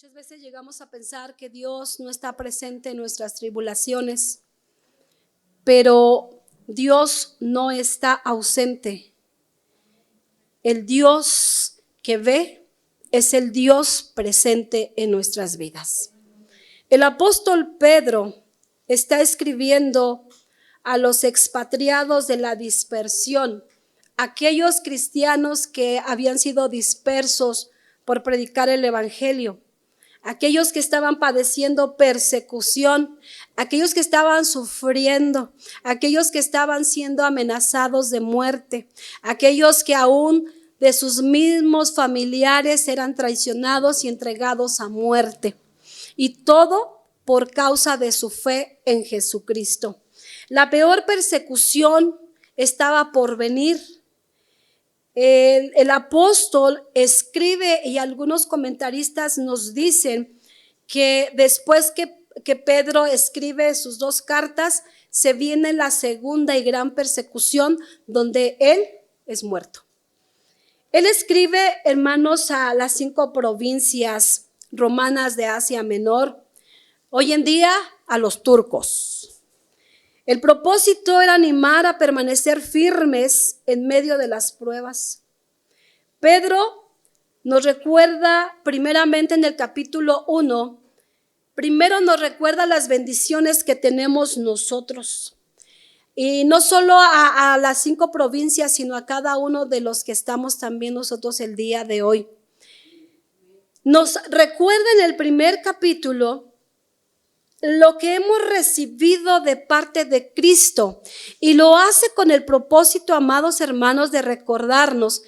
Muchas veces llegamos a pensar que Dios no está presente en nuestras tribulaciones, pero Dios no está ausente. El Dios que ve es el Dios presente en nuestras vidas. El apóstol Pedro está escribiendo a los expatriados de la dispersión, aquellos cristianos que habían sido dispersos por predicar el evangelio, aquellos que estaban padeciendo persecución, aquellos que estaban sufriendo, aquellos que estaban siendo amenazados de muerte, aquellos que aún de sus mismos familiares eran traicionados y entregados a muerte. Y todo por causa de su fe en Jesucristo. La peor persecución estaba por venir. El apóstol escribe y algunos comentaristas nos dicen que después que Pedro escribe sus dos cartas, se viene la segunda y gran persecución donde él es muerto. Él escribe, hermanos, a las 5 provincias romanas de Asia Menor, hoy en día a los turcos. El propósito era animar a permanecer firmes en medio de las pruebas. Pedro nos recuerda primeramente en el capítulo 1, primero nos recuerda las bendiciones que tenemos nosotros. Y no solo a las 5 provincias, sino a cada uno de los que estamos también nosotros el día de hoy. Nos recuerda en el primer capítulo lo que hemos recibido de parte de Cristo, y lo hace con el propósito, amados hermanos, de recordarnos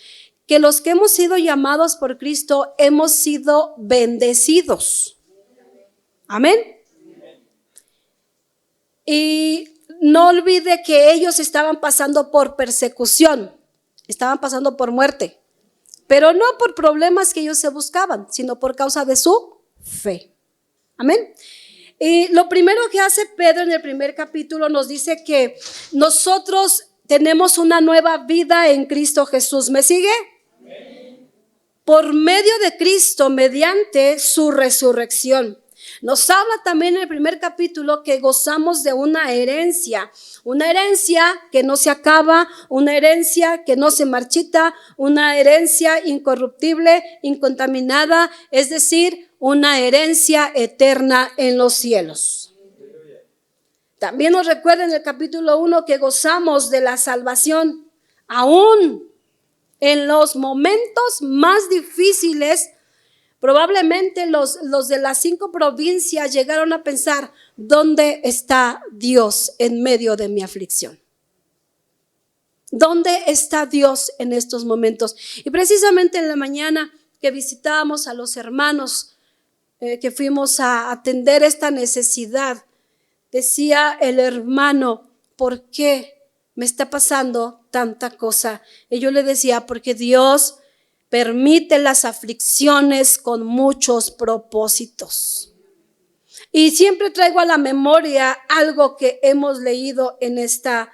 que los que hemos sido llamados por Cristo hemos sido bendecidos. Amén. Y no olvide que ellos estaban pasando por persecución, estaban pasando por muerte, pero no por problemas que ellos se buscaban, sino por causa de su fe. Amén. Y lo primero que hace Pedro en el primer capítulo nos dice que nosotros tenemos una nueva vida en Cristo Jesús. ¿Me sigue? Amén. Por medio de Cristo, mediante su resurrección. Nos habla también en el primer capítulo que gozamos de una herencia que no se acaba, una herencia que no se marchita, una herencia incorruptible, incontaminada, es decir, una herencia eterna en los cielos. También nos recuerda en el capítulo 1 que gozamos de la salvación aún en los momentos más difíciles. Probablemente los de las 5 provincias llegaron a pensar, ¿dónde está Dios en medio de mi aflicción? ¿Dónde está Dios en estos momentos? Y precisamente en la mañana que visitábamos a los hermanos, que fuimos a atender esta necesidad, decía el hermano, ¿por qué me está pasando tanta cosa? Y yo le decía, porque Dios permite las aflicciones con muchos propósitos. Y siempre traigo a la memoria algo que hemos leído en esta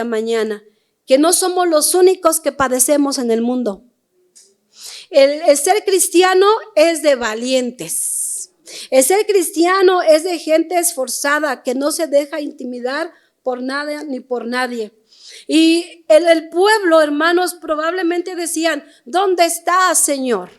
mañana, que no somos los únicos que padecemos en el mundo. El ser cristiano es de valientes. El ser cristiano es de gente esforzada que no se deja intimidar por nada ni por nadie. Y el pueblo, hermanos, probablemente decían, ¿dónde estás, Señor?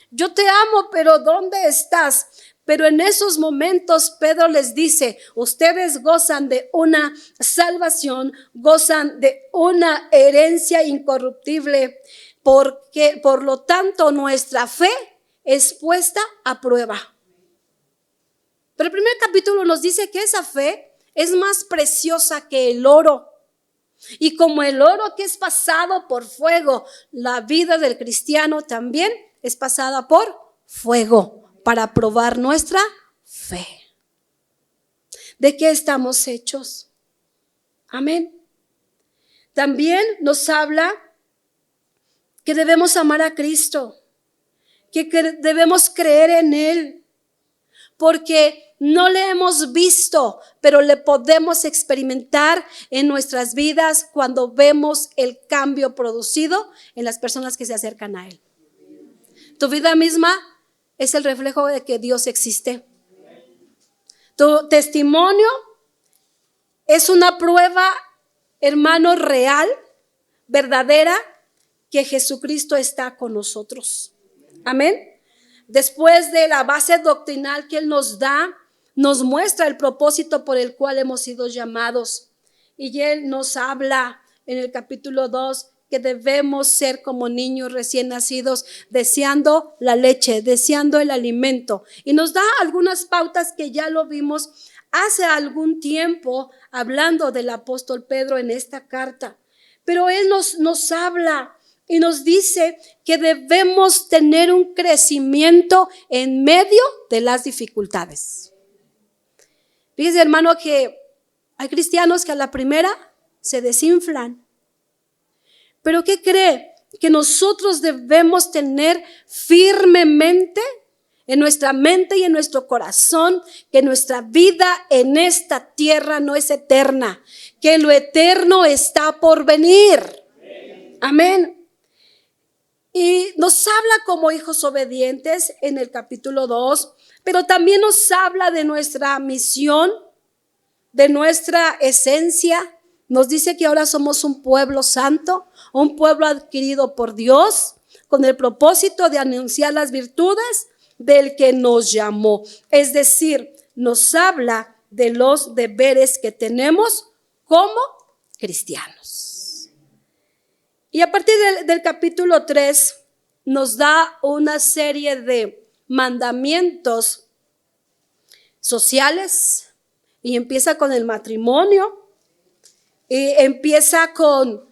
Yo te amo, pero ¿dónde estás? Pero en esos momentos Pedro les dice, ustedes gozan de una salvación, gozan de una herencia incorruptible, porque por lo tanto nuestra fe es puesta a prueba. Pero el primer capítulo nos dice que esa fe es más preciosa que el oro. Y como el oro que es pasado por fuego, la vida del cristiano también es pasada por fuego para probar nuestra fe. ¿De qué estamos hechos? Amén. También nos habla que debemos amar a Cristo, que debemos creer en Él, porque no le hemos visto, pero le podemos experimentar en nuestras vidas cuando vemos el cambio producido en las personas que se acercan a Él. Tu vida misma es el reflejo de que Dios existe. Tu testimonio es una prueba, hermano, real, verdadera, que Jesucristo está con nosotros. Amén. Después de la base doctrinal que Él nos da, nos muestra el propósito por el cual hemos sido llamados. Y Él nos habla en el capítulo 2 que debemos ser como niños recién nacidos, deseando la leche, deseando el alimento. Y nos da algunas pautas que ya lo vimos hace algún tiempo, hablando del apóstol Pedro en esta carta. Pero Él nos habla y nos dice que debemos tener un crecimiento en medio de las dificultades. Fíjese, hermano, que hay cristianos que a la primera se desinflan. Pero ¿qué cree? Que nosotros debemos tener firmemente en nuestra mente y en nuestro corazón que nuestra vida en esta tierra no es eterna, que lo eterno está por venir. Amén. Y nos habla como hijos obedientes en el capítulo 2, pero también nos habla de nuestra misión, de nuestra esencia. Nos dice que ahora somos un pueblo santo, un pueblo adquirido por Dios, con el propósito de anunciar las virtudes del que nos llamó. Es decir, nos habla de los deberes que tenemos como cristianos. Y a partir del capítulo 3 nos da una serie de mandamientos sociales y empieza con el matrimonio. Y empieza con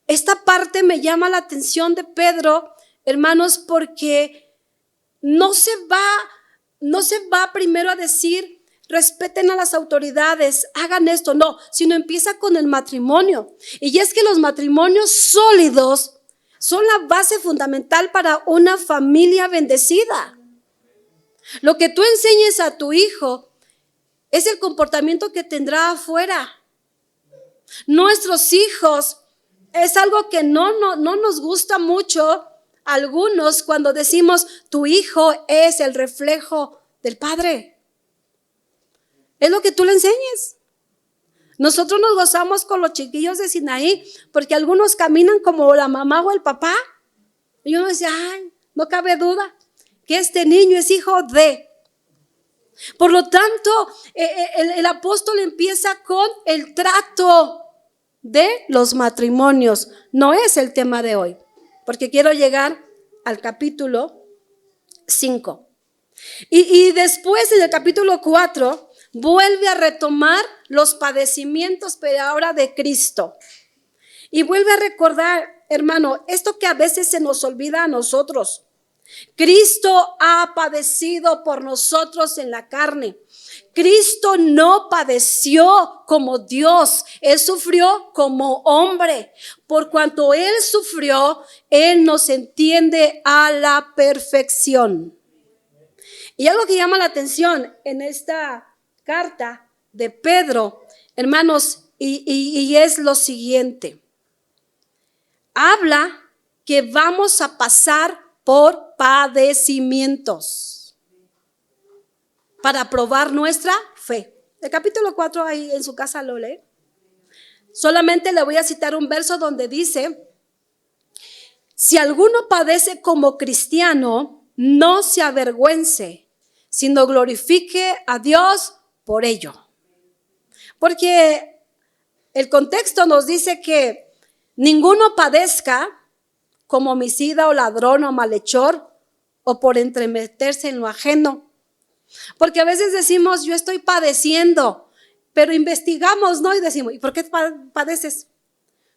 esta parte. Me llama la atención de Pedro, hermanos, porque no se va primero a decir respeten a las autoridades, hagan esto, no, sino empieza con el matrimonio. Y es que los matrimonios sólidos son la base fundamental para una familia bendecida. Lo que tú enseñes a tu hijo es el comportamiento que tendrá afuera. Nuestros hijos es algo que no nos gusta mucho a algunos cuando decimos tu hijo es el reflejo del padre. Es lo que tú le enseñes. Nosotros nos gozamos con los chiquillos de Sinaí porque algunos caminan como la mamá o el papá. Y uno dice, ay, no cabe duda que este niño es hijo de. Por lo tanto, el apóstol empieza con el trato de los matrimonios. No es el tema de hoy, porque quiero llegar al capítulo 5. Y después en el capítulo 4 vuelve a retomar los padecimientos, pero ahora de Cristo. Y vuelve a recordar, hermano, esto que a veces se nos olvida a nosotros. Cristo ha padecido por nosotros en la carne. Cristo no padeció como Dios, Él sufrió como hombre. Por cuanto Él sufrió, Él nos entiende a la perfección. Y algo que llama la atención en esta carta de Pedro, hermanos, y es lo siguiente. Habla que vamos a pasar por padecimientos para probar nuestra fe. El capítulo 4 ahí en su casa lo lee. Solamente le voy a citar un verso donde dice: si alguno padece como cristiano, no se avergüence, sino glorifique a Dios por ello. Porque el contexto nos dice que ninguno padezca como homicida o ladrón o malhechor o por entremeterse en lo ajeno. Porque a veces decimos, yo estoy padeciendo, pero investigamos, ¿no? Y decimos, ¿y por qué padeces?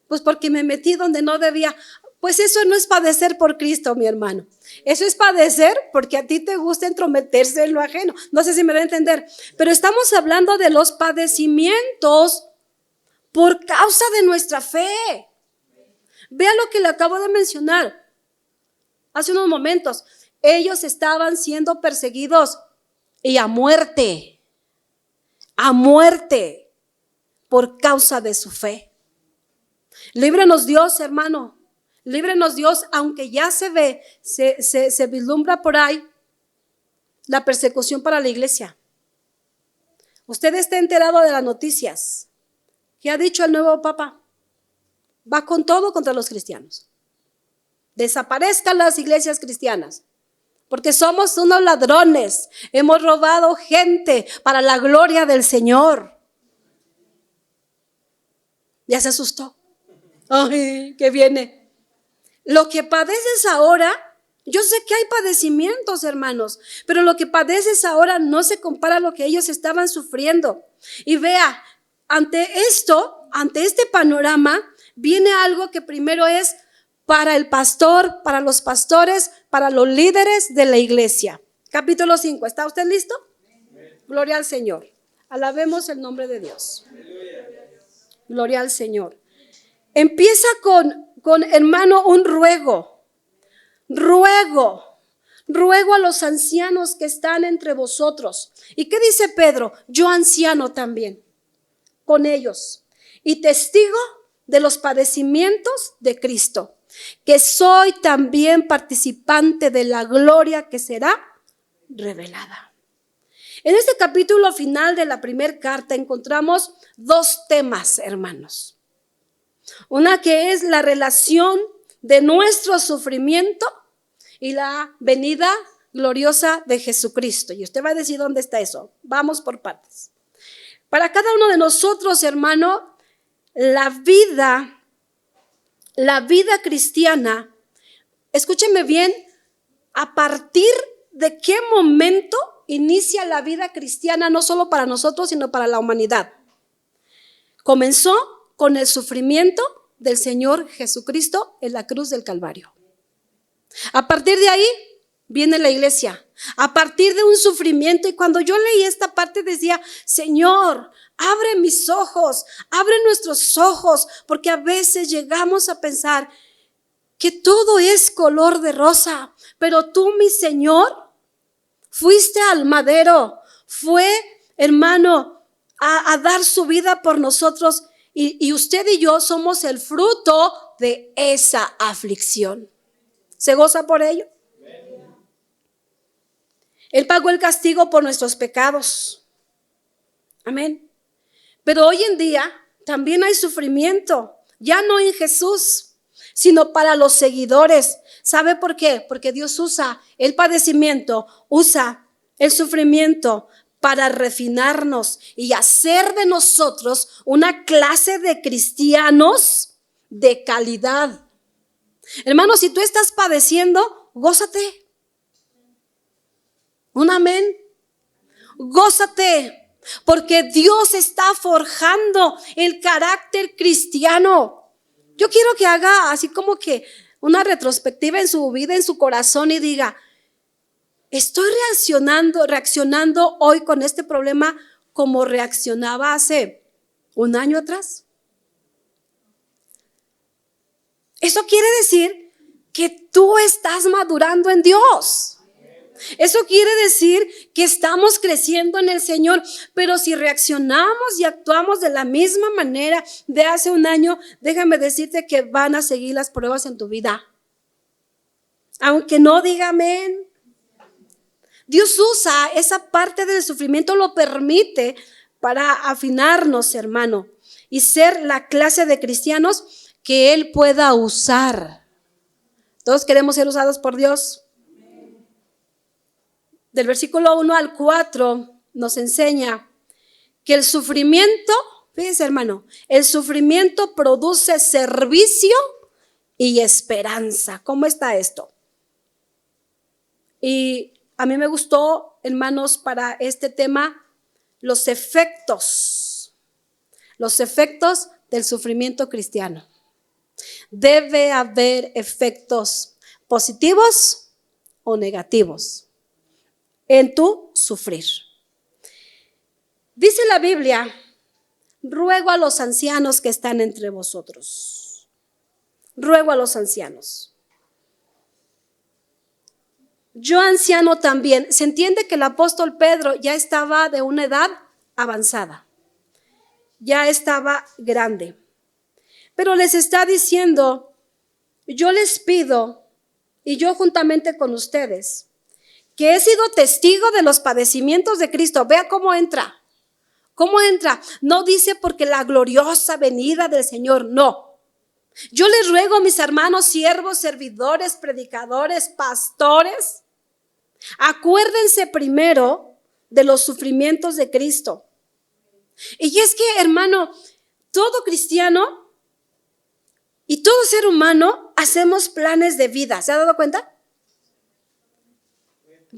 Pues porque me metí donde no debía. Pues eso no es padecer por Cristo, mi hermano. Eso es padecer porque a ti te gusta entrometerse en lo ajeno. No sé si me va a entender. Pero estamos hablando de los padecimientos por causa de nuestra fe. Vea lo que le acabo de mencionar hace unos momentos. Ellos estaban siendo perseguidos y a muerte por causa de su fe. Líbranos Dios, hermano, Líbrenos Dios, aunque ya se ve, se vislumbra por ahí la persecución para la iglesia. Usted está enterado de las noticias. ¿Qué ha dicho el nuevo Papa? Va con todo contra los cristianos. Desaparezcan las iglesias cristianas, porque somos unos ladrones. Hemos robado gente para la gloria del Señor. Ya se asustó. Ay, ¿qué viene? Lo que padeces ahora, yo sé que hay padecimientos, hermanos, pero lo que padeces ahora no se compara a lo que ellos estaban sufriendo. Y vea, ante este panorama, viene algo que primero es para el pastor, para los pastores, para los líderes de la iglesia. Capítulo 5, ¿está usted listo? Gloria al Señor. Alabemos el nombre de Dios. Gloria al Señor. Empieza con hermano, un ruego a los ancianos que están entre vosotros. ¿Y qué dice Pedro? Yo anciano también, con ellos, y testigo de los padecimientos de Cristo, que soy también participante de la gloria que será revelada. En este capítulo final de la primera carta encontramos dos temas, hermanos. Una que es la relación de nuestro sufrimiento y la venida gloriosa de Jesucristo. Y usted va a decir dónde está eso. Vamos por partes. Para cada uno de nosotros, hermano, la vida cristiana, escúcheme bien, a partir de qué momento inicia la vida cristiana, no solo para nosotros, sino para la humanidad. Comenzó con el sufrimiento del Señor Jesucristo en la cruz del Calvario. A partir de ahí viene la iglesia, a partir de un sufrimiento. Y cuando yo leí esta parte decía, Señor, abre mis ojos, abre nuestros ojos, porque a veces llegamos a pensar que todo es color de rosa, pero tú, mi Señor, fuiste al madero, fue, hermano, a dar su vida por nosotros, y usted y yo somos el fruto de esa aflicción. ¿Se goza por ello? Él pagó el castigo por nuestros pecados. Amén. Pero hoy en día también hay sufrimiento, ya no en Jesús, sino para los seguidores. ¿Sabe por qué? Porque Dios usa el padecimiento, usa el sufrimiento para refinarnos y hacer de nosotros una clase de cristianos de calidad. Hermano, si tú estás padeciendo, gózate. Un amén. Gózate, porque Dios está forjando el carácter cristiano. Yo quiero que haga así como que una retrospectiva en su vida, en su corazón, y diga, estoy reaccionando hoy con este problema como reaccionaba hace un año atrás. Eso quiere decir que tú estás madurando en Dios. Eso quiere decir que estamos creciendo en el Señor. Pero si reaccionamos y actuamos de la misma manera de hace un año, déjame decirte que van a seguir las pruebas en tu vida. Aunque no diga amén. Dios usa esa parte del sufrimiento, lo permite para afinarnos, hermano, y ser la clase de cristianos que Él pueda usar. Todos queremos ser usados por Dios. Del versículo 1 al 4 nos enseña que el sufrimiento, fíjese hermano, el sufrimiento produce servicio y esperanza. ¿Cómo está esto? Y a mí me gustó, hermanos, para este tema, los efectos del sufrimiento cristiano. Debe haber efectos positivos o negativos en tu sufrir. Dice la Biblia, ruego a los ancianos que están entre vosotros. Ruego a los ancianos. Yo anciano también. Se entiende que el apóstol Pedro ya estaba de una edad avanzada. Ya estaba grande. Pero les está diciendo, yo les pido, y yo juntamente con ustedes, que he sido testigo de los padecimientos de Cristo. Vea cómo entra. ¿Cómo entra? No dice porque la gloriosa venida del Señor, no. Yo les ruego, mis hermanos, siervos, servidores, predicadores, pastores, acuérdense primero de los sufrimientos de Cristo. Y es que, hermano, todo cristiano y todo ser humano hacemos planes de vida. ¿Se ha dado cuenta?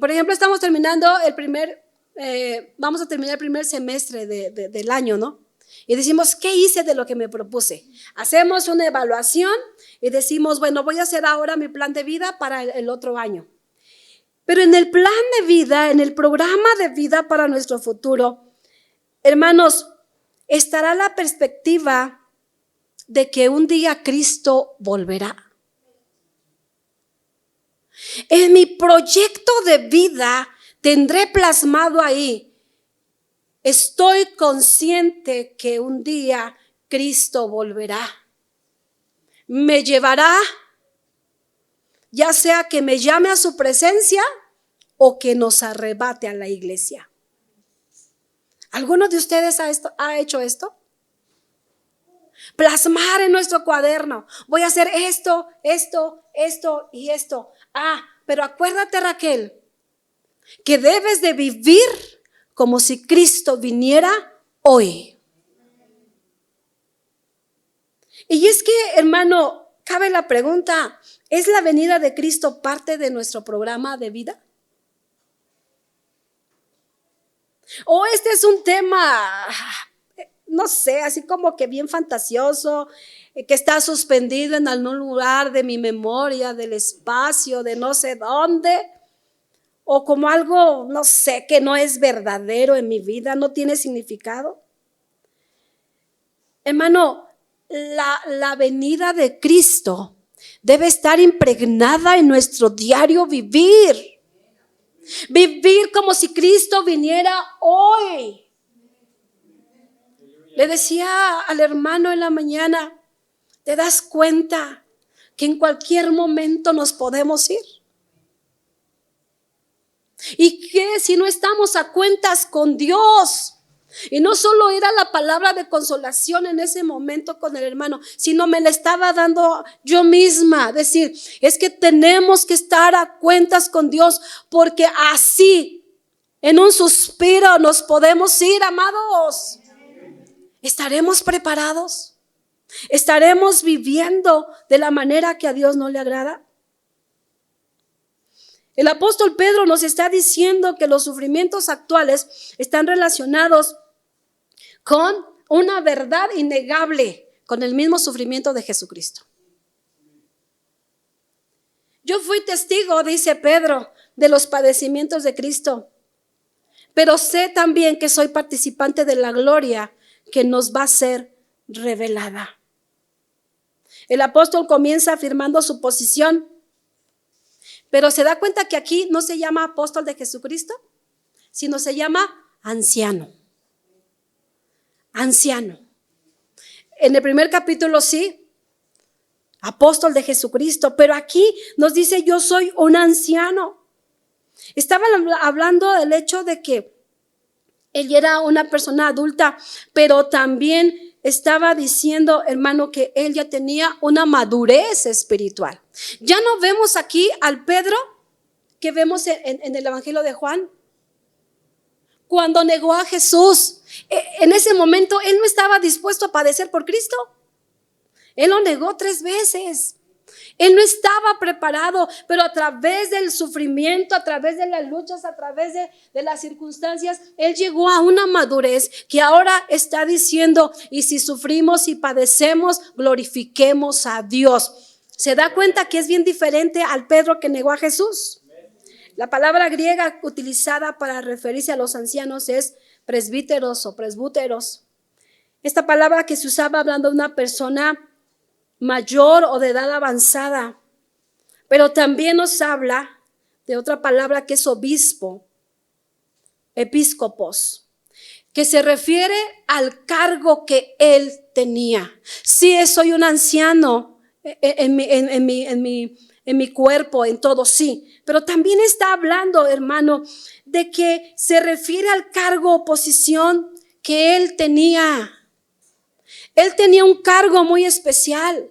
Por ejemplo, estamos terminando vamos a terminar el primer semestre del año, ¿no? Y decimos, ¿qué hice de lo que me propuse? Hacemos una evaluación y decimos, bueno, voy a hacer ahora mi plan de vida para el otro año. Pero en el plan de vida, en el programa de vida para nuestro futuro, hermanos, estará la perspectiva de que un día Cristo volverá. En mi proyecto de vida tendré plasmado ahí, estoy consciente que un día Cristo volverá. Me llevará, ya sea que me llame a su presencia o que nos arrebate a la iglesia. ¿Alguno de ustedes ha hecho esto? Plasmar en nuestro cuaderno, voy a hacer esto y esto. Pero acuérdate, Raquel, que debes de vivir como si Cristo viniera hoy. Y es que, hermano, cabe la pregunta, ¿es la venida de Cristo parte de nuestro programa de vida? ¿O este es un tema, no sé, así como que bien fantasioso, que está suspendido en algún lugar de mi memoria, del espacio, de no sé dónde? O como algo, no sé, que no es verdadero en mi vida, no tiene significado. Hermano, la venida de Cristo debe estar impregnada en nuestro diario vivir. Vivir como si Cristo viniera hoy. Le decía al hermano en la mañana, ¿te das cuenta que en cualquier momento nos podemos ir? ¿Y qué si no estamos a cuentas con Dios? Y no solo era la palabra de consolación en ese momento con el hermano, sino me la estaba dando yo misma. Decir, es que tenemos que estar a cuentas con Dios, porque así, en un suspiro, nos podemos ir, amados. ¿Estaremos preparados? ¿Estaremos viviendo de la manera que a Dios no le agrada? El apóstol Pedro nos está diciendo que los sufrimientos actuales están relacionados con una verdad innegable, con el mismo sufrimiento de Jesucristo. Yo fui testigo, dice Pedro, de los padecimientos de Cristo, pero sé también que soy participante de la gloria que nos va a ser revelada. El apóstol comienza afirmando su posición, pero se da cuenta que aquí no se llama apóstol de Jesucristo, sino se llama anciano. Anciano. En el primer capítulo sí, apóstol de Jesucristo, pero aquí nos dice yo soy un anciano. Estaba hablando del hecho de que él era una persona adulta, pero también estaba diciendo, hermano, que él ya tenía una madurez espiritual. Ya no vemos aquí al Pedro que vemos en el Evangelio de Juan, cuando negó a Jesús. En ese momento él no estaba dispuesto a padecer por Cristo. Él lo negó 3 veces. Él no estaba preparado, pero a través del sufrimiento, a través de las luchas, a través de las circunstancias, él llegó a una madurez que ahora está diciendo, y si sufrimos y padecemos, glorifiquemos a Dios. ¿Se da cuenta que es bien diferente al Pedro que negó a Jesús? La palabra griega utilizada para referirse a los ancianos es presbíteros o presbúteros. Esta palabra que se usaba hablando de una persona mayor o de edad avanzada, pero también nos habla de otra palabra que es obispo, episcopos, que se refiere al cargo que él tenía. Sí, soy un anciano en mi cuerpo, en todo, sí. Pero también está hablando, hermano, de que se refiere al cargo o posición que él tenía. Él tenía un cargo muy especial.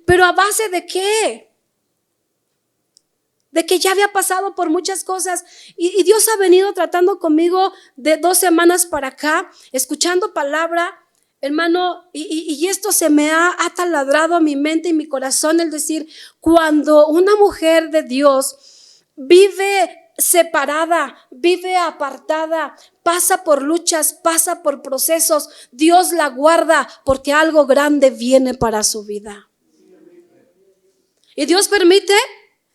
¿Pero a base de qué? De que ya había pasado por muchas cosas y Dios ha venido tratando conmigo de 2 semanas para acá, escuchando palabra, hermano, y esto se me ha taladrado a mi mente y mi corazón, el decir, cuando una mujer de Dios vive separada, vive apartada, pasa por luchas, pasa por procesos, Dios la guarda porque algo grande viene para su vida. Y Dios permite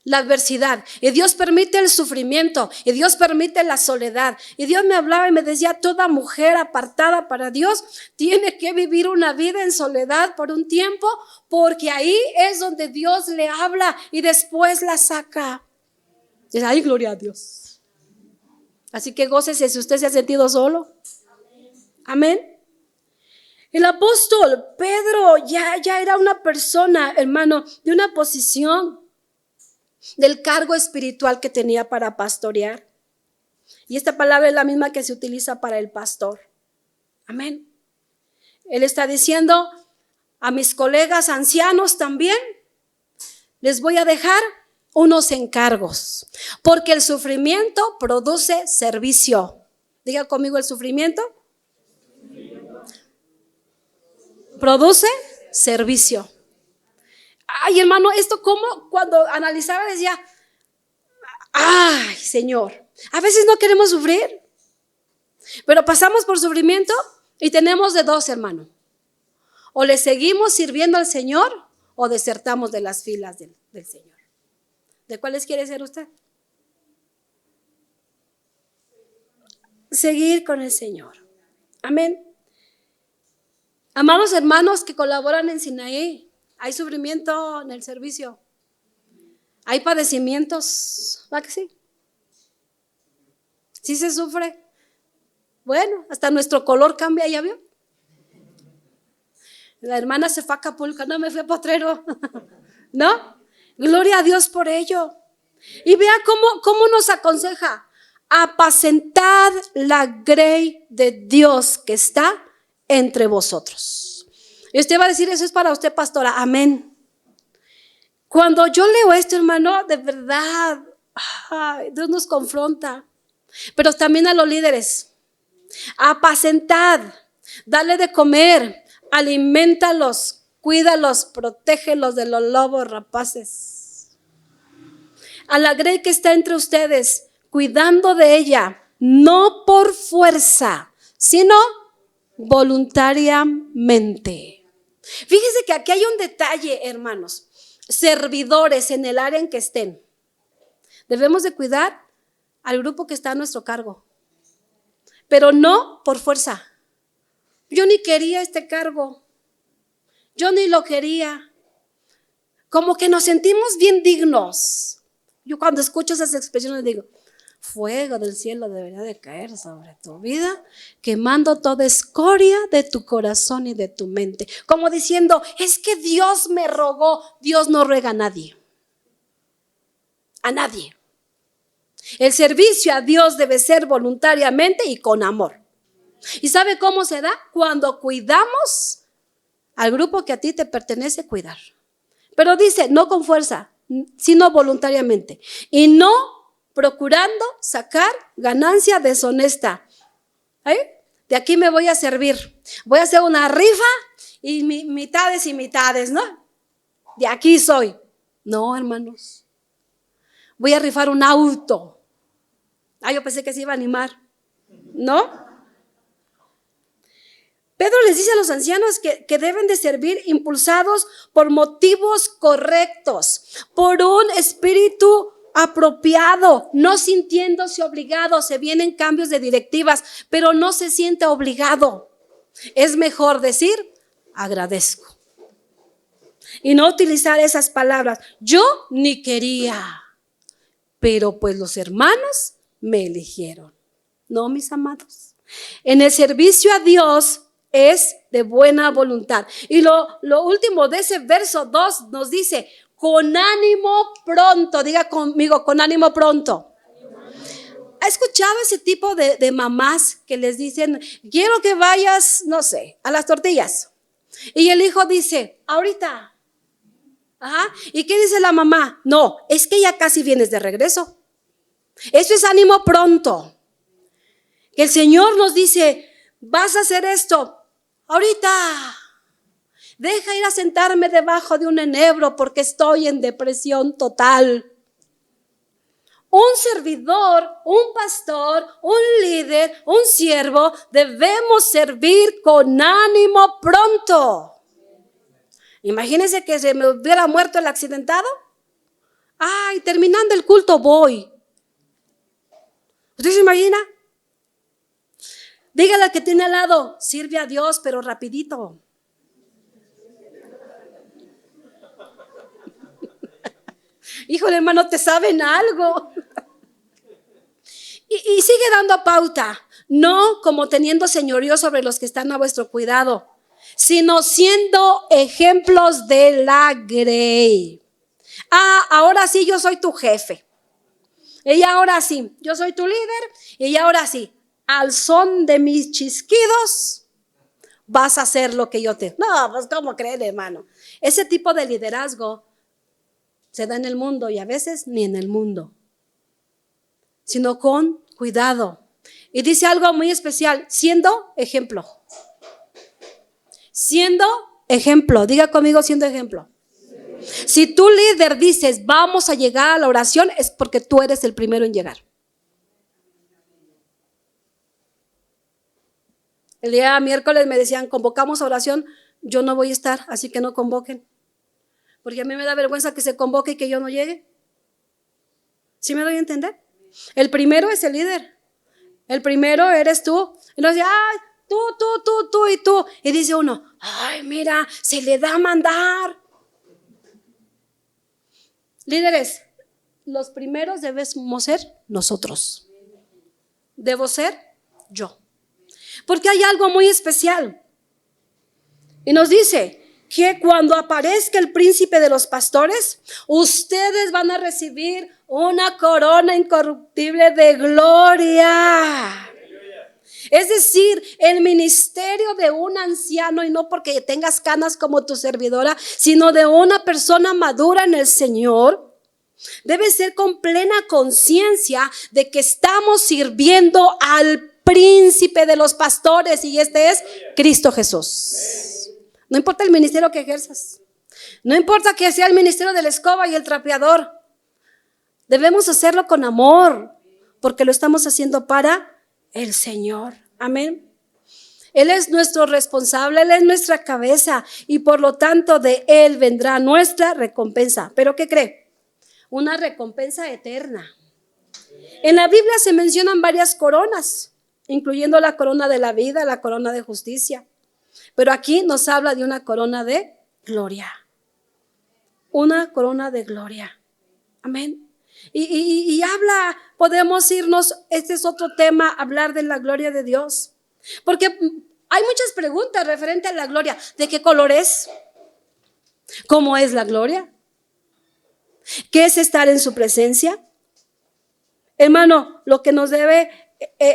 la adversidad, y Dios permite el sufrimiento, y Dios permite la soledad. Y Dios me hablaba y me decía, toda mujer apartada para Dios tiene que vivir una vida en soledad por un tiempo, porque ahí es donde Dios le habla y después la saca. Dice, ay, gloria a Dios. Así que gócese si usted se ha sentido solo. Amén. El apóstol Pedro ya era una persona, hermano, de una posición, del cargo espiritual que tenía para pastorear. Y esta palabra es la misma que se utiliza para el pastor. Amén. Él está diciendo a mis colegas ancianos también, les voy a dejar unos encargos, porque el sufrimiento produce servicio. Diga conmigo, el sufrimiento produce servicio. Ay, hermano, esto como cuando analizaba decía, ay, Señor, a veces no queremos sufrir, pero pasamos por sufrimiento y tenemos de dos, hermano. O le seguimos sirviendo al Señor o desertamos de las filas del Señor. ¿De cuáles quiere ser usted? Seguir con el Señor. Amén. Amados hermanos que colaboran en Sinaí, hay sufrimiento en el servicio. Hay padecimientos, ¿va que sí? Sí se sufre. Bueno, hasta nuestro color cambia, ¿ya vio? La hermana se fue a Acapulco, no me fui a Potrero. ¿No? Gloria a Dios por ello. Y vea cómo nos aconseja. Apacentad la grey de Dios que está entre vosotros. Y usted va a decir, eso es para usted, pastora. Amén. Cuando yo leo esto, hermano, de verdad, Dios nos confronta. Pero también a los líderes. Apacentad, dale de comer, alimentalos, cuídalos, protégelos de los lobos rapaces. A la grey que está entre ustedes, cuidando de ella, no por fuerza, sino voluntariamente. Fíjese que aquí hay un detalle, hermanos. Servidores en el área en que estén. Debemos de cuidar al grupo que está a nuestro cargo, pero no por fuerza. Yo ni quería este cargo, yo ni lo quería. Como que nos sentimos bien dignos. Yo cuando escucho esas expresiones digo, fuego del cielo debería de caer sobre tu vida, quemando toda escoria de tu corazón y de tu mente. Como diciendo, es que Dios me rogó. Dios no ruega a nadie. A nadie. El servicio a Dios debe ser voluntariamente y con amor. ¿Y sabe cómo se da? Cuando cuidamos al grupo que a ti te pertenece cuidar. Pero dice, no con fuerza, sino voluntariamente. Y no procurando sacar ganancia deshonesta. De aquí me voy a servir. Voy a hacer una rifa y mitades y mitades, ¿no? De aquí soy. No, hermanos. Voy a rifar un auto. Yo pensé que se iba a animar. ¿No? Pedro les dice a los ancianos que deben de servir impulsados por motivos correctos, por un espíritu apropiado, no sintiéndose obligado. Se vienen cambios de directivas, pero no se siente obligado. Es mejor decir, agradezco. Y no utilizar esas palabras, yo ni quería, pero pues los hermanos me eligieron. No, mis amados. En el servicio a Dios es de buena voluntad. Y lo último de ese verso 2 nos dice, con ánimo pronto. Diga conmigo, con ánimo pronto. ¿Ha escuchado ese tipo de mamás que les dicen, quiero que vayas, no sé, a las tortillas? Y el hijo dice, ahorita. Ajá. ¿Y qué dice la mamá? No, es que ya casi vienes de regreso. Eso es ánimo pronto. Que el Señor nos dice, vas a hacer esto ahorita. Deja ir a sentarme debajo de un enebro porque estoy en depresión total. Un servidor, un pastor, un líder, un siervo, debemos servir con ánimo pronto. Imagínense que se me hubiera muerto el accidentado. Ay, terminando el culto voy. ¿Usted se imagina? Dígale al que tiene al lado, sirve a Dios, pero rapidito. Híjole, hermano, te saben algo. Y sigue dando pauta, no como teniendo señorío sobre los que están a vuestro cuidado, sino siendo ejemplos de la grey. Ahora sí yo soy tu jefe. Y ahora sí, yo soy tu líder. Y ahora sí, al son de mis chisquidos, vas a hacer lo que yo te... No, pues ¿cómo creen, hermano? Ese tipo de liderazgo se da en el mundo y a veces ni en el mundo, sino con cuidado. Y dice algo muy especial, siendo ejemplo. Siendo ejemplo, diga conmigo, siendo ejemplo. Si tu líder dices, vamos a llegar a la oración, es porque tú eres el primero en llegar. El día miércoles me decían, convocamos a oración, yo no voy a estar, así que no convoquen. Porque a mí me da vergüenza que se convoque y que yo no llegue. ¿Sí me doy a entender? El primero es el líder. El primero eres tú. Y nos dice, ay, tú y tú. Y dice uno, ay, mira, se le da a mandar. Líderes, los primeros debemos ser nosotros. Debo ser yo. Porque hay algo muy especial. Y nos dice que cuando aparezca el príncipe de los pastores, ustedes van a recibir una corona incorruptible de gloria. Es decir, el ministerio de un anciano, y no porque tengas canas como tu servidora, sino de una persona madura en el Señor, debe ser con plena conciencia de que estamos sirviendo al príncipe de los pastores, y este es Cristo Jesús. No importa el ministerio que ejerzas, no importa que sea el ministerio de la escoba y el trapeador, debemos hacerlo con amor, porque lo estamos haciendo para el Señor. Amén. Él es nuestro responsable, Él es nuestra cabeza, y por lo tanto de Él vendrá nuestra recompensa. ¿Pero qué cree? Una recompensa eterna. En la Biblia se mencionan varias coronas, incluyendo la corona de la vida, la corona de justicia. Pero aquí nos habla de una corona de gloria. Una corona de gloria. Amén. Y habla, podemos irnos, este es otro tema, hablar de la gloria de Dios. Porque hay muchas preguntas referentes a la gloria. ¿De qué color es? ¿Cómo es la gloria? ¿Qué es estar en su presencia? Hermano, lo que nos debe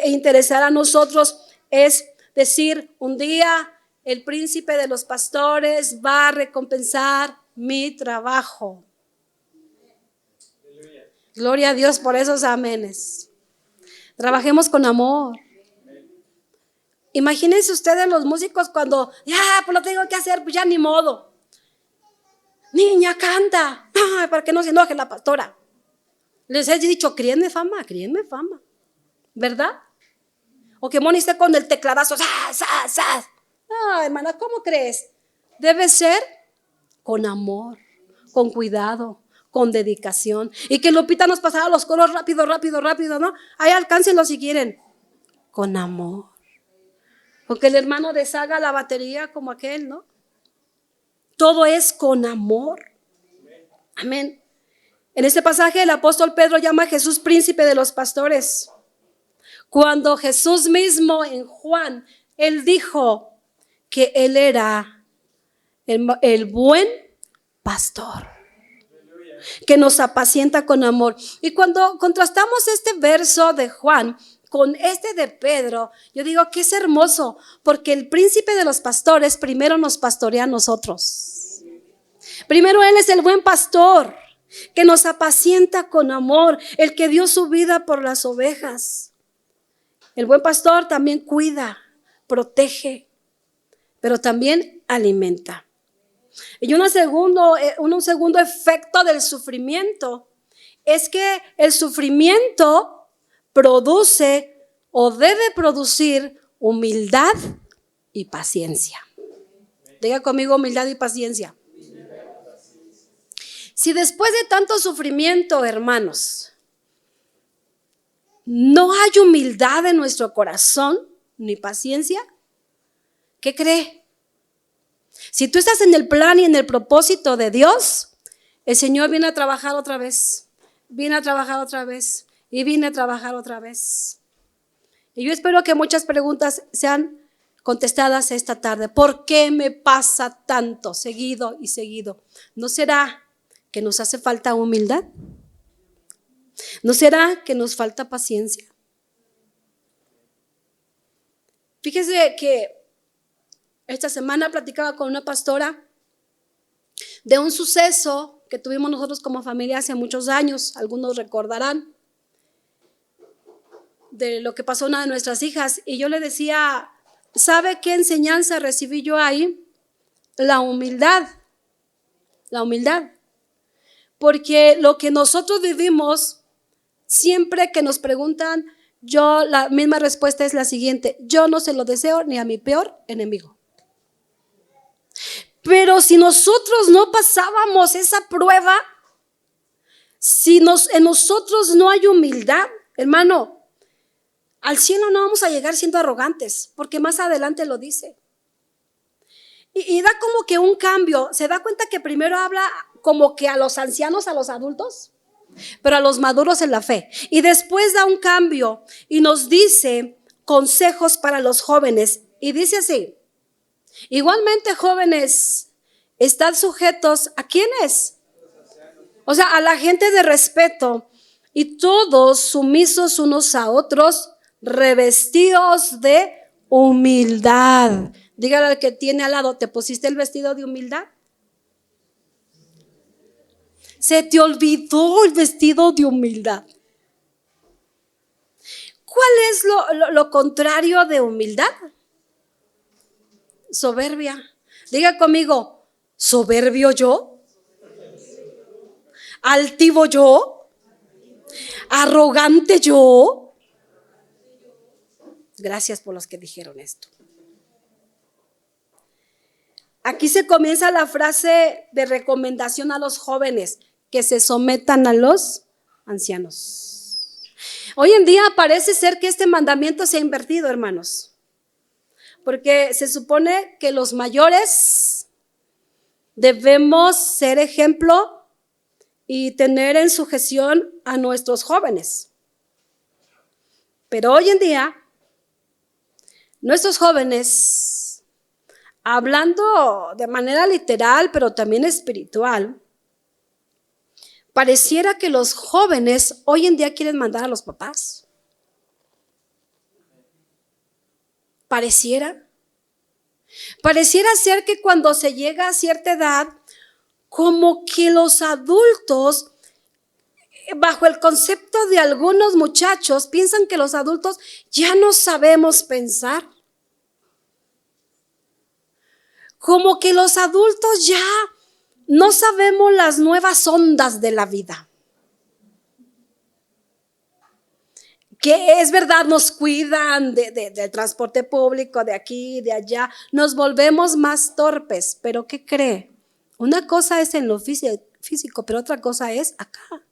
interesar a nosotros es decir, un día el príncipe de los pastores va a recompensar mi trabajo. Gloria a Dios por esos amenes. Trabajemos con amor. Imagínense ustedes los músicos cuando, ya, pues lo tengo que hacer, pues ya ni modo. Niña, canta. Ay, para que no se enoje la pastora. Les he dicho, críenme fama, ¿verdad? O que Moni esté con el tecladazo, ¡zas! No, hermana, ¿cómo crees? Debe ser con amor, con cuidado, con dedicación. Y que Lupita nos pasara los coros rápido, ¿no? Ahí alcáncenlo si quieren. Con amor. O que el hermano deshaga la batería como aquel, ¿no? Todo es con amor. Amén. En este pasaje el apóstol Pedro llama a Jesús príncipe de los pastores. Cuando Jesús mismo en Juan, él dijo, que Él era el buen pastor, que nos apacienta con amor. Y cuando contrastamos este verso de Juan con este de Pedro, yo digo que es hermoso, porque el príncipe de los pastores primero nos pastorea a nosotros. Primero Él es el buen pastor, que nos apacienta con amor, el que dio su vida por las ovejas. El buen pastor también cuida, protege, pero también alimenta. Y un segundo efecto del sufrimiento es que el sufrimiento produce o debe producir humildad y paciencia. Diga conmigo, humildad y paciencia. Si después de tanto sufrimiento, hermanos, no hay humildad en nuestro corazón ni paciencia, ¿qué cree? Si tú estás en el plan y en el propósito de Dios, el Señor viene a trabajar otra vez, viene a trabajar otra vez y viene a trabajar otra vez. Y yo espero que muchas preguntas sean contestadas esta tarde. ¿Por qué me pasa tanto seguido y seguido? ¿No será que nos hace falta humildad? ¿No será que nos falta paciencia? Fíjese que esta semana platicaba con una pastora de un suceso que tuvimos nosotros como familia hace muchos años. Algunos recordarán de lo que pasó a una de nuestras hijas. Y yo le decía, ¿sabe qué enseñanza recibí yo ahí? La humildad. La humildad. Porque lo que nosotros vivimos, siempre que nos preguntan, la misma respuesta es la siguiente: yo no se lo deseo ni a mi peor enemigo. Pero si nosotros no pasábamos esa prueba, si en nosotros no hay humildad, hermano, al cielo no vamos a llegar siendo arrogantes, porque más adelante lo dice. Y da como que un cambio. ¿Se da cuenta que primero habla como que a los ancianos, a los adultos, pero a los maduros en la fe? Y después da un cambio y nos dice consejos para los jóvenes. Y dice así: igualmente, jóvenes, estad sujetos ¿a quiénes? O sea, a la gente de respeto, y todos sumisos unos a otros, revestidos de humildad. Dígale al que tiene al lado, ¿te pusiste el vestido de humildad? Se te olvidó el vestido de humildad. ¿Cuál es lo contrario de humildad? Soberbia. Diga conmigo, soberbio yo, altivo yo, arrogante yo. Gracias por los que dijeron esto. Aquí se comienza la frase de recomendación a los jóvenes: que se sometan a los ancianos. Hoy en día parece ser que este mandamiento se ha invertido, hermanos, porque se supone que los mayores debemos ser ejemplo y tener en sujeción a nuestros jóvenes. Pero hoy en día, nuestros jóvenes, hablando de manera literal, pero también espiritual, pareciera que los jóvenes hoy en día quieren mandar a los papás. Pareciera ser que cuando se llega a cierta edad, como que los adultos, bajo el concepto de algunos muchachos, piensan que los adultos ya no sabemos pensar. Como que los adultos ya no sabemos las nuevas ondas de la vida. Que es verdad, nos cuidan del transporte público, de aquí, de allá, nos volvemos más torpes. Pero ¿qué cree? Una cosa es en lo físico, pero otra cosa es acá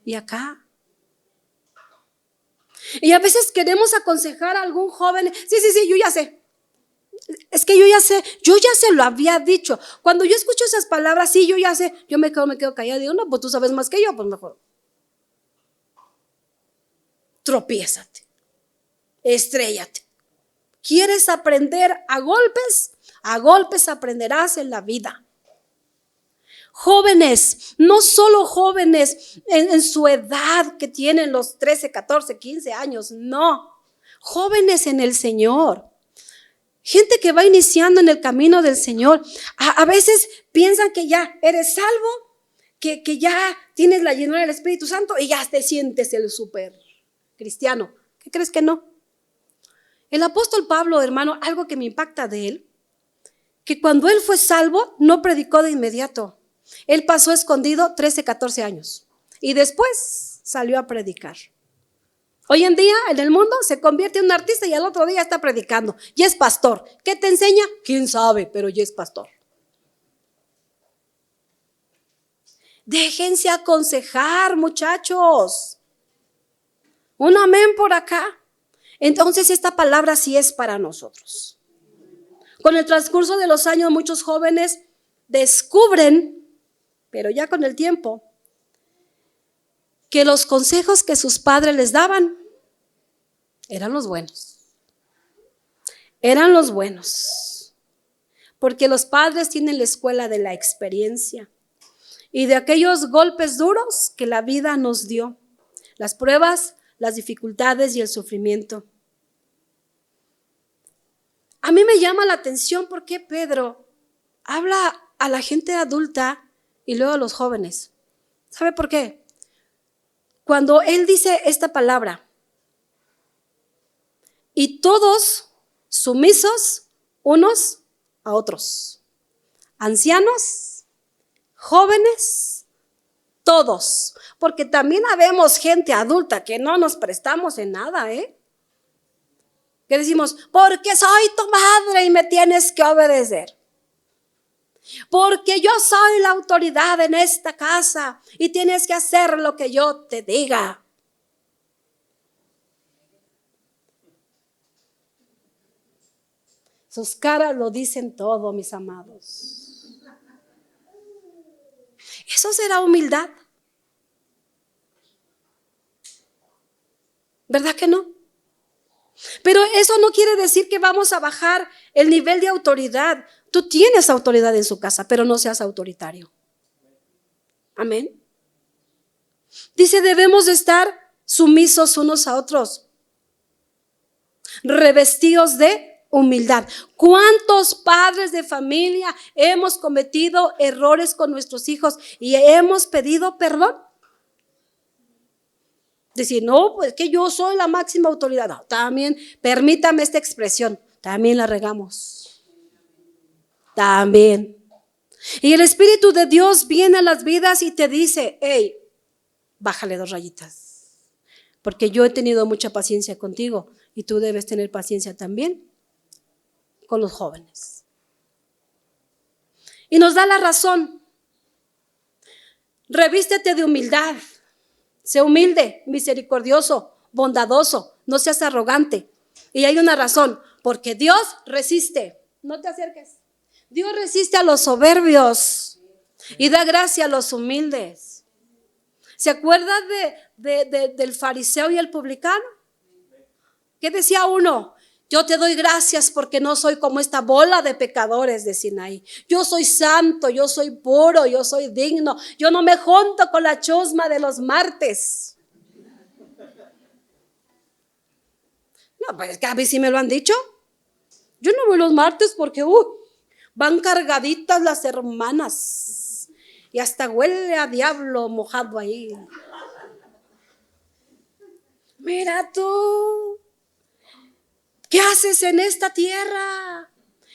y acá. Y a veces queremos aconsejar a algún joven: sí, yo ya sé. Es que yo ya se lo había dicho. Cuando yo escucho esas palabras, sí, yo ya sé, yo me quedo callada y digo, no, pues tú sabes más que yo, pues mejor tropiézate, estréllate. ¿Quieres aprender a golpes A golpes aprenderás en la vida. Jóvenes, no solo jóvenes en su edad que tienen los 13, 14, 15 años, no. Jóvenes en el Señor. Gente que va iniciando en el camino del Señor. A veces piensan que ya eres salvo, que ya tienes la llenura del Espíritu Santo y ya te sientes el súper cristiano. ¿Qué crees que no? El apóstol Pablo, hermano, algo que me impacta de él, que cuando él fue salvo no predicó de inmediato. Él pasó escondido 13, 14 años y después salió a predicar. Hoy en día en el mundo se convierte en un artista y al otro día está predicando. Ya es pastor. ¿Qué te enseña? ¿Quién sabe? Pero ya es pastor. Déjense aconsejar, muchachos. Un amén por acá. Entonces esta palabra sí es para nosotros. Con el transcurso de los años muchos jóvenes descubren, pero ya con el tiempo, que los consejos que sus padres les daban eran los buenos. Eran los buenos. Porque los padres tienen la escuela de la experiencia y de aquellos golpes duros que la vida nos dio. Las pruebas, las dificultades y el sufrimiento. A mí me llama la atención porque Pedro habla a la gente adulta y luego a los jóvenes. ¿Sabe por qué? Cuando él dice esta palabra, y todos sumisos unos a otros, ancianos, jóvenes, todos, porque también habemos gente adulta que no nos prestamos en nada, que decimos, porque soy tu madre y me tienes que obedecer. Porque yo soy la autoridad en esta casa y tienes que hacer lo que yo te diga. Sus caras lo dicen todo, mis amados. ¿Eso será humildad? ¿Verdad que no? Pero eso no quiere decir que vamos a bajar el nivel de autoridad. Tú tienes autoridad en su casa, pero no seas autoritario. Amén. Dice, debemos de estar sumisos unos a otros, revestidos de humildad. ¿Cuántos padres de familia hemos cometido errores con nuestros hijos y hemos pedido perdón? Decir, no, pues que yo soy la máxima autoridad. No, también, permítame esta expresión, también la regamos. También. Y el Espíritu de Dios viene a las vidas y te dice, hey, bájale 2 rayitas. Porque yo he tenido mucha paciencia contigo y tú debes tener paciencia también con los jóvenes. Y nos da la razón. Revístete de humildad. Sé humilde, misericordioso, bondadoso, no seas arrogante. Y hay una razón, porque Dios resiste. No te acerques. Dios resiste a los soberbios y da gracia a los humildes. ¿Se acuerdan del fariseo y el publicano? ¿Qué decía uno? Yo te doy gracias porque no soy como esta bola de pecadores de Sinaí. Yo soy santo, yo soy puro, yo soy digno. Yo no me junto con la chusma de los martes. No, pues que a mí sí me lo han dicho. Yo no voy los martes porque van cargaditas las hermanas. Y hasta huele a diablo mojado ahí. Mira tú. ¿Qué haces en esta tierra?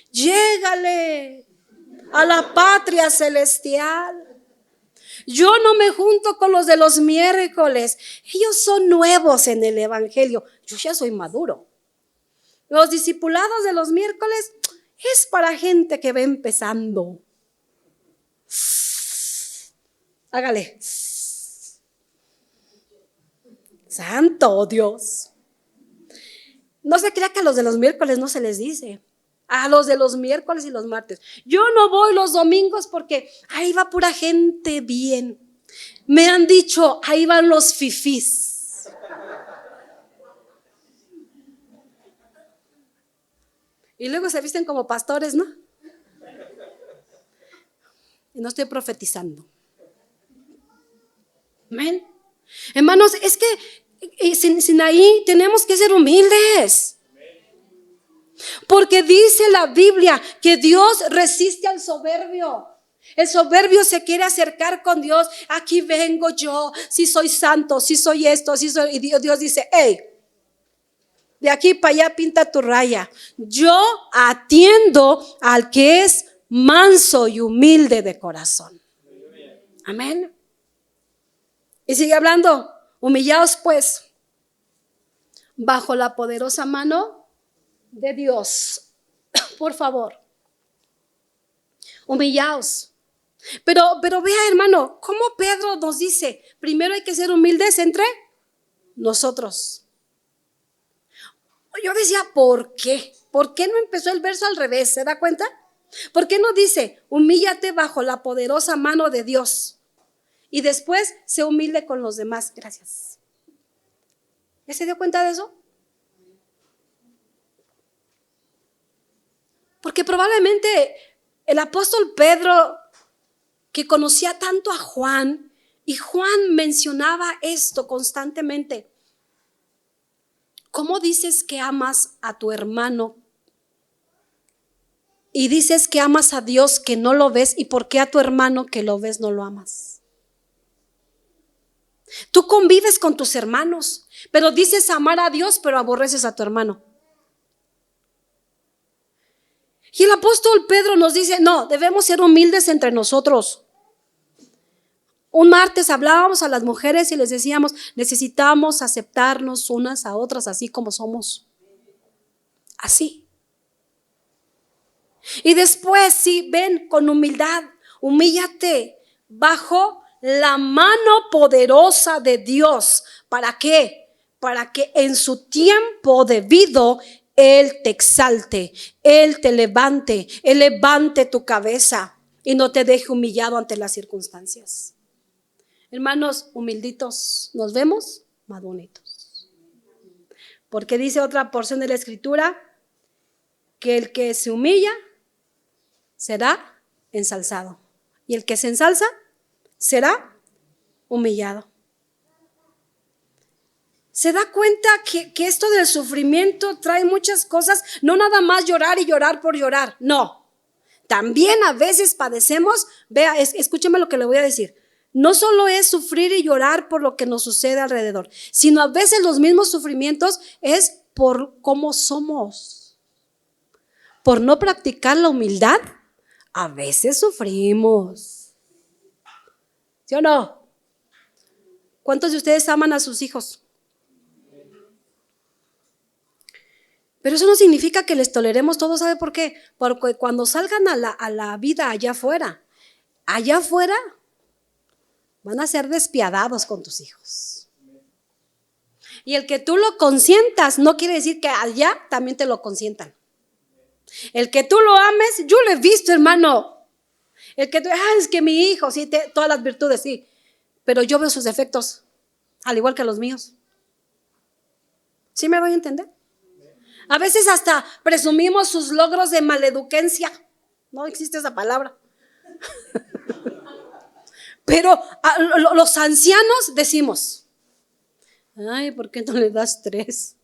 Llégale a la patria celestial. Yo no me junto con los de los miércoles. Ellos son nuevos en el evangelio. Yo ya soy maduro. Los discipulados de los miércoles es para gente que va empezando. Hágale. Santo Dios. No se crea que a los de los miércoles no se les dice. A los de los miércoles y los martes. Yo no voy los domingos porque ahí va pura gente bien. Me han dicho, ahí van los fifís. Y luego se visten como pastores, ¿no? Y no estoy profetizando. Amén. Hermanos, es que sin ahí tenemos que ser humildes. Porque dice la Biblia que Dios resiste al soberbio. El soberbio se quiere acercar con Dios. Aquí vengo yo, si soy santo, si soy esto, si soy. Y Dios dice, hey, de aquí para allá pinta tu raya. Yo atiendo al que es manso y humilde de corazón. Amén. Y sigue hablando, humillaos pues bajo la poderosa mano de Dios. Por favor, humillaos. Pero vea, hermano, cómo Pedro nos dice, primero hay que ser humildes entre nosotros. Yo decía, ¿por qué? ¿Por qué no empezó el verso al revés? ¿Se da cuenta? ¿Por qué no dice, humíllate bajo la poderosa mano de Dios? Y después se humilde con los demás. Gracias. ¿Ya se dio cuenta de eso? Porque probablemente el apóstol Pedro, que conocía tanto a Juan, y Juan mencionaba esto constantemente. ¿Cómo dices que amas a tu hermano y dices que amas a Dios que no lo ves, y por qué a tu hermano que lo ves no lo amas? Tú convives con tus hermanos, pero dices amar a Dios, pero aborreces a tu hermano. Y el apóstol Pedro nos dice, no, debemos ser humildes entre nosotros. Un martes hablábamos a las mujeres y les decíamos, necesitamos aceptarnos unas a otras así como somos. Así. Y después, sí, ven con humildad, humíllate bajo la mano poderosa de Dios. ¿Para qué? Para que en su tiempo debido Él te exalte, Él te levante, Él levante tu cabeza y no te deje humillado ante las circunstancias. Hermanos, humilditos, nos vemos más bonitos. Porque dice otra porción de la Escritura que el que se humilla será ensalzado, y el que se ensalza será humillado. ¿Se da cuenta que esto del sufrimiento trae muchas cosas? No nada más llorar y llorar por llorar, no. También a veces padecemos, vea, escúcheme lo que le voy a decir. No solo es sufrir y llorar por lo que nos sucede alrededor, sino a veces los mismos sufrimientos es por cómo somos. Por no practicar la humildad, a veces sufrimos. ¿Sí o no? ¿Cuántos de ustedes aman a sus hijos? Pero eso no significa que les toleremos todo. ¿Sabe por qué? Porque cuando salgan a la vida allá afuera van a ser despiadados con tus hijos. Y el que tú lo consientas no quiere decir que allá también te lo consientan. El que tú lo ames, yo lo he visto, hermano. El que tú, es que mi hijo, sí, todas las virtudes, sí, pero yo veo sus defectos, al igual que los míos. ¿Sí me doy a entender? A veces hasta presumimos sus logros de maleduquencia. No existe esa palabra. Pero los ancianos decimos, ay, ¿por qué no le das 3?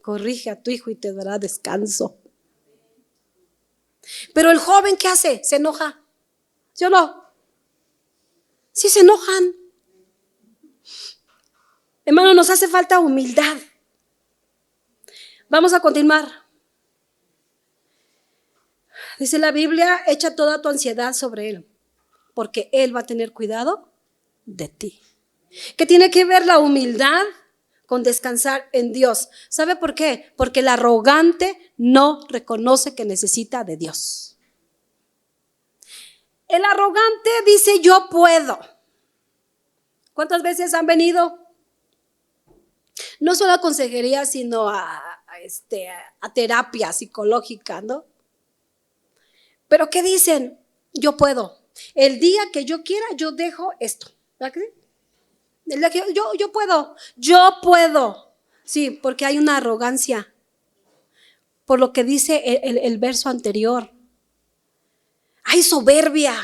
Corrige a tu hijo y te dará descanso. Pero el joven, ¿qué hace? Se enoja. ¿Sí o no? Sí, se enojan. Hermano, nos hace falta humildad. Vamos a continuar. Dice la Biblia, echa toda tu ansiedad sobre Él, porque Él va a tener cuidado de ti. ¿Qué tiene que ver la humildad con descansar en Dios? ¿Sabe por qué? Porque el arrogante no reconoce que necesita de Dios. El arrogante dice, yo puedo. ¿Cuántas veces han venido? No solo a consejería, sino a terapia psicológica, ¿no? Pero ¿qué dicen? Yo puedo. El día que yo quiera, yo dejo esto. ¿Verdad que sí? El día que yo puedo. Sí, porque hay una arrogancia. Por lo que dice el verso anterior. Hay soberbia,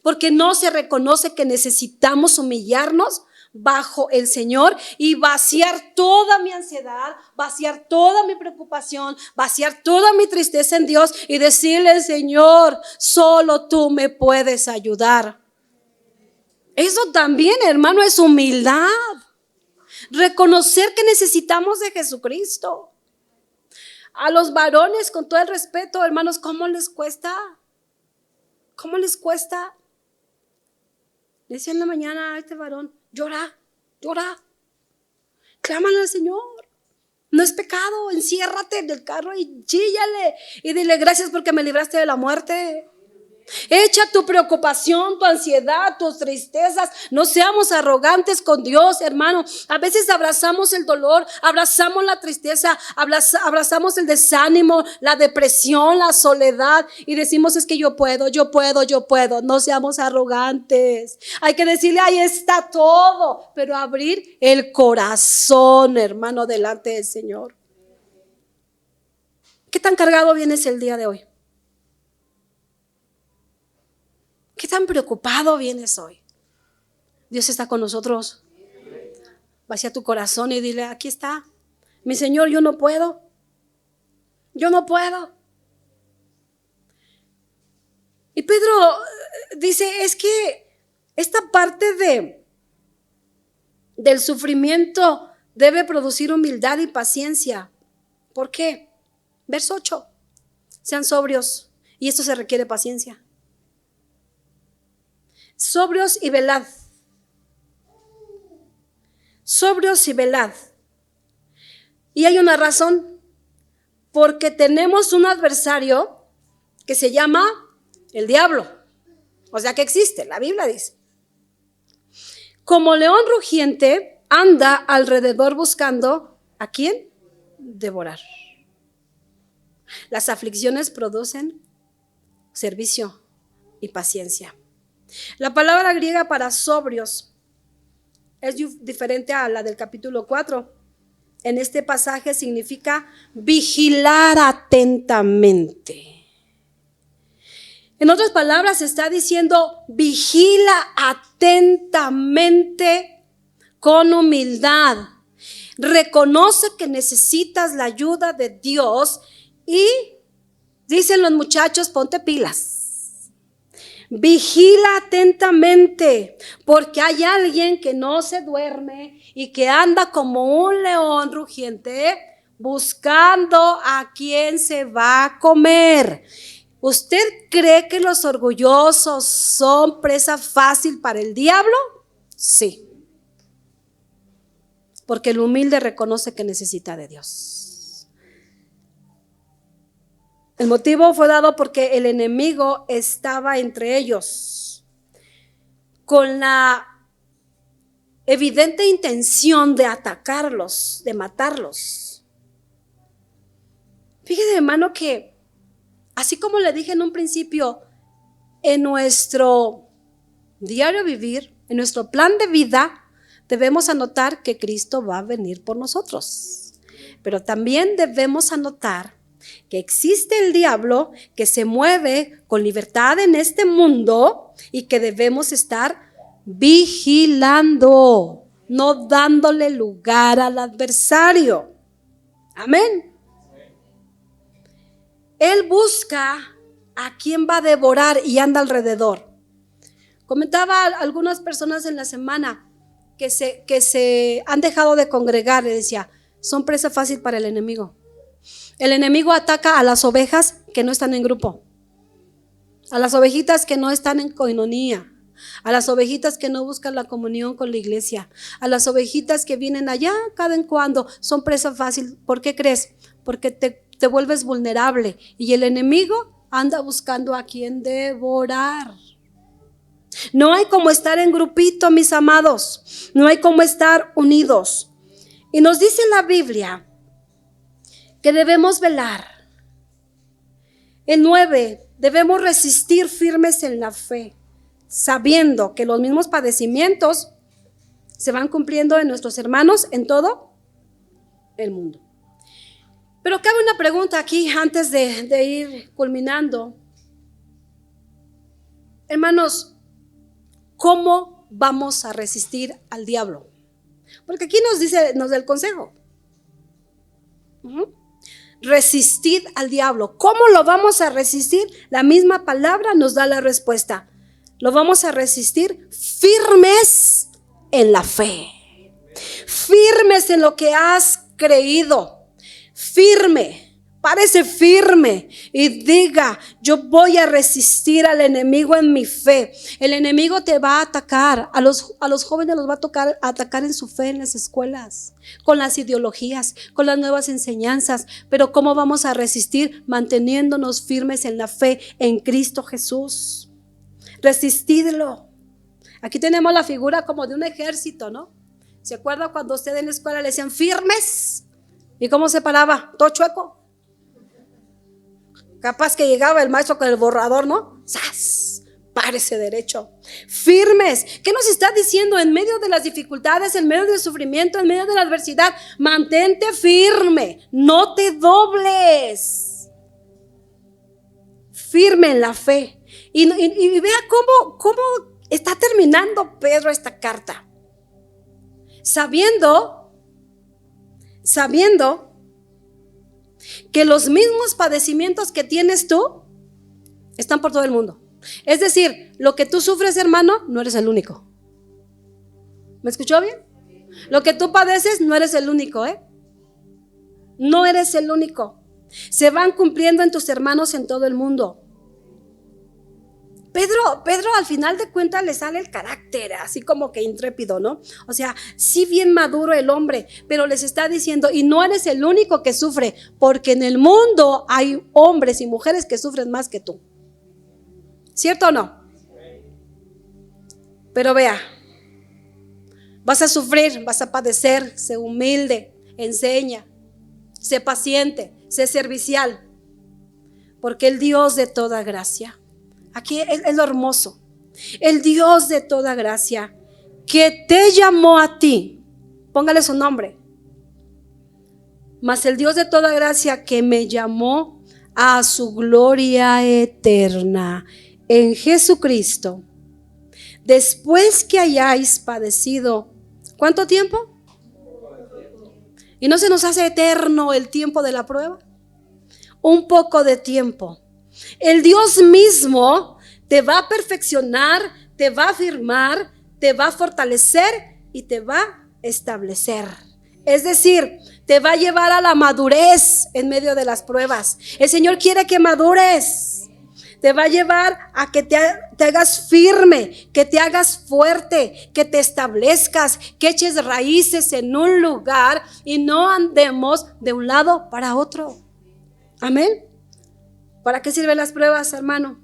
porque no se reconoce que necesitamos humillarnos bajo el Señor y vaciar toda mi ansiedad, vaciar toda mi preocupación, vaciar toda mi tristeza en Dios y decirle: Señor, solo tú me puedes ayudar. Eso también, hermano, es humildad. Reconocer que necesitamos de Jesucristo. A los varones, con todo el respeto, hermanos, ¿cómo les cuesta? ¿Cómo les cuesta? Decía en la mañana a este varón: llora, clámale al Señor. No es pecado, enciérrate en el carro y chíllale y dile: gracias porque me libraste de la muerte. Echa tu preocupación, tu ansiedad, tus tristezas. No seamos arrogantes con Dios, hermano. A veces abrazamos el dolor, abrazamos la tristeza, abrazamos el desánimo, la depresión, la soledad y decimos: es que yo puedo. No seamos arrogantes. Hay que decirle: ahí está todo, pero abrir el corazón, hermano, delante del Señor. ¿Qué tan cargado vienes el día de hoy? ¿Qué tan preocupado vienes hoy? Dios está con nosotros. Vacía tu corazón y dile: aquí está, mi Señor, yo no puedo. Y Pedro dice: es que esta parte del sufrimiento debe producir humildad y paciencia. ¿Por qué? Verso 8. Sean sobrios, y esto se requiere paciencia. Sobrios y velad. Sobrios y velad. Y hay una razón: porque tenemos un adversario que se llama el diablo. O sea que existe, la Biblia dice. Como león rugiente, anda alrededor buscando ¿a quién? Devorar. Las aflicciones producen servicio y paciencia. La palabra griega para sobrios es diferente a la del capítulo 4. En este pasaje significa vigilar atentamente. En otras palabras, está diciendo: vigila atentamente con humildad. Reconoce que necesitas la ayuda de Dios y, dicen los muchachos, ponte pilas. Vigila atentamente, porque hay alguien que no se duerme y que anda como un león rugiente buscando a quien se va a comer. ¿Usted cree que los orgullosos son presa fácil para el diablo? Sí. Porque el humilde reconoce que necesita de Dios. El motivo fue dado porque el enemigo estaba entre ellos, con la evidente intención de atacarlos, de matarlos. Fíjese, hermano, que así como le dije en un principio, en nuestro diario vivir, en nuestro plan de vida, debemos anotar que Cristo va a venir por nosotros. Pero también debemos anotar que existe el diablo que se mueve con libertad en este mundo y que debemos estar vigilando, no dándole lugar al adversario. Amén. Él busca a quien va a devorar y anda alrededor. Comentaba a algunas personas en la semana que se han dejado de congregar. Le decía: son presa fácil para el enemigo. El enemigo ataca a las ovejas que no están en grupo, a las ovejitas que no están en koinonía, a las ovejitas que no buscan la comunión con la iglesia, a las ovejitas que vienen allá cada en cuando. Son presa fácil. ¿Por qué crees? Porque te vuelves vulnerable y el enemigo anda buscando a quien devorar. No hay como estar en grupito, mis amados. No hay como estar unidos. Y nos dice la Biblia que debemos velar. El 9, debemos resistir firmes en la fe, sabiendo que los mismos padecimientos se van cumpliendo en nuestros hermanos en todo el mundo. Pero cabe una pregunta aquí antes de ir culminando. Hermanos, ¿cómo vamos a resistir al diablo? Porque aquí nos da el consejo. Resistid al diablo. ¿Cómo lo vamos a resistir? La misma palabra nos da la respuesta. Lo vamos a resistir firmes en la fe, firmes en lo que has creído. Párese firme y diga: yo voy a resistir al enemigo en mi fe. El enemigo te va a atacar, a los jóvenes los va a atacar en su fe en las escuelas, con las ideologías, con las nuevas enseñanzas. Pero ¿cómo vamos a resistir? Manteniéndonos firmes en la fe en Cristo Jesús. Resistidlo. Aquí tenemos la figura como de un ejército, ¿no? ¿Se acuerda cuando usted en la escuela le decían firmes? ¿Y cómo se paraba? Todo chueco. Capaz que llegaba el maestro con el borrador, ¿no? ¡Sas! Párese derecho. Firmes. ¿Qué nos está diciendo? En medio de las dificultades, en medio del sufrimiento, en medio de la adversidad, mantente firme. No te dobles. Firme en la fe. Y vea cómo está terminando Pedro esta carta. Sabiendo que los mismos padecimientos que tienes tú están por todo el mundo. Es decir, lo que tú sufres, hermano, no eres el único. ¿Me escuchó bien? Lo que tú padeces, no eres el único, No eres el único. Se van cumpliendo en tus hermanos en todo el mundo. Pedro al final de cuentas le sale el carácter así como que intrépido, ¿no? O sea, sí, bien maduro el hombre, pero les está diciendo: y no eres el único que sufre, porque en el mundo hay hombres y mujeres que sufren más que tú. ¿Cierto o no? Pero vea, vas a sufrir, vas a padecer. Sé humilde, enseña, sé paciente, sé servicial, porque el Dios de toda gracia, aquí es lo hermoso, el Dios de toda gracia que te llamó a ti, póngale su nombre, mas el Dios de toda gracia que me llamó a su gloria eterna en Jesucristo, después que hayáis padecido, ¿cuánto tiempo? ¿Y no se nos hace eterno el tiempo de la prueba? Un poco de tiempo. El Dios mismo te va a perfeccionar, te va a afirmar, te va a fortalecer y te va a establecer. Es decir, te va a llevar a la madurez en medio de las pruebas. El Señor quiere que madures. Te va a llevar a que te hagas firme, que te hagas fuerte, que te establezcas, que eches raíces en un lugar y no andemos de un lado para otro. Amén. ¿Para qué sirven las pruebas, hermano?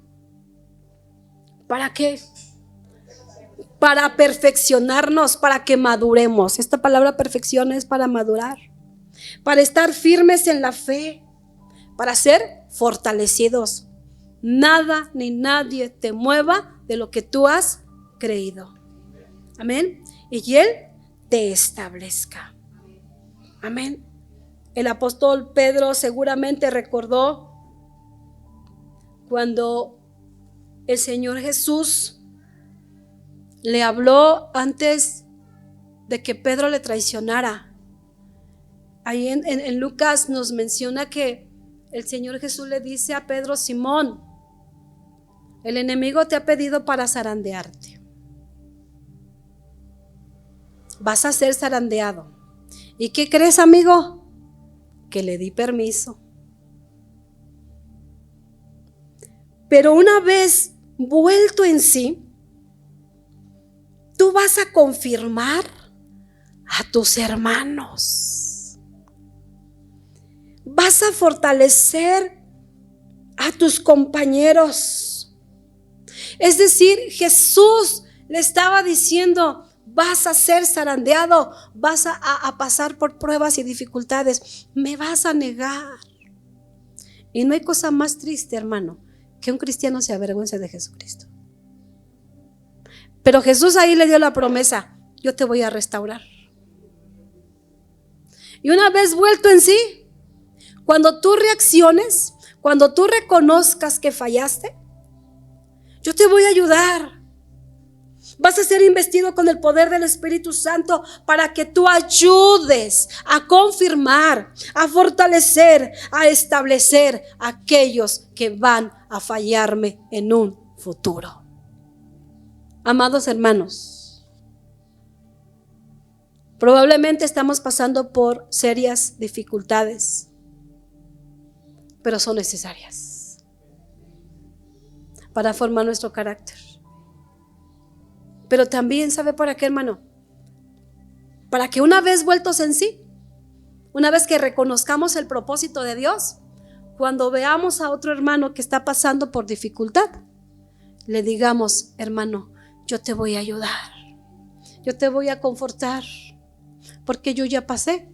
¿Para qué? Para perfeccionarnos, para que maduremos. Esta palabra perfección es para madurar, para estar firmes en la fe, para ser fortalecidos. Nada ni nadie te mueva de lo que tú has creído. Amén. Y Él te establezca. Amén. El apóstol Pedro seguramente recordó cuando el Señor Jesús le habló antes de que Pedro le traicionara. Ahí en Lucas nos menciona que el Señor Jesús le dice a Pedro: Simón, el enemigo te ha pedido para zarandearte. Vas a ser zarandeado. ¿Y qué crees, amigo? Que le di permiso. Pero una vez vuelto en sí, tú vas a confirmar a tus hermanos. Vas a fortalecer a tus compañeros. Es decir, Jesús le estaba diciendo: vas a ser zarandeado, vas a pasar por pruebas y dificultades, me vas a negar. Y no hay cosa más triste, hermano, que un cristiano se avergüence de Jesucristo. Pero Jesús ahí le dio la promesa: yo te voy a restaurar. Y una vez vuelto en sí, cuando tú reacciones, cuando tú reconozcas que fallaste, Yo te voy a ayudar. Vas a ser investido con el poder del Espíritu Santo para que tú ayudes a confirmar, a fortalecer, a establecer a aquellos que van a fallarme en un futuro. Amados hermanos, probablemente estamos pasando por serias dificultades, pero son necesarias para formar nuestro carácter. Pero también, ¿sabe para qué, hermano? Para que una vez vueltos en sí, una vez que reconozcamos el propósito de Dios, cuando veamos a otro hermano que está pasando por dificultad, le digamos: hermano, yo te voy a ayudar, yo te voy a confortar, porque yo ya pasé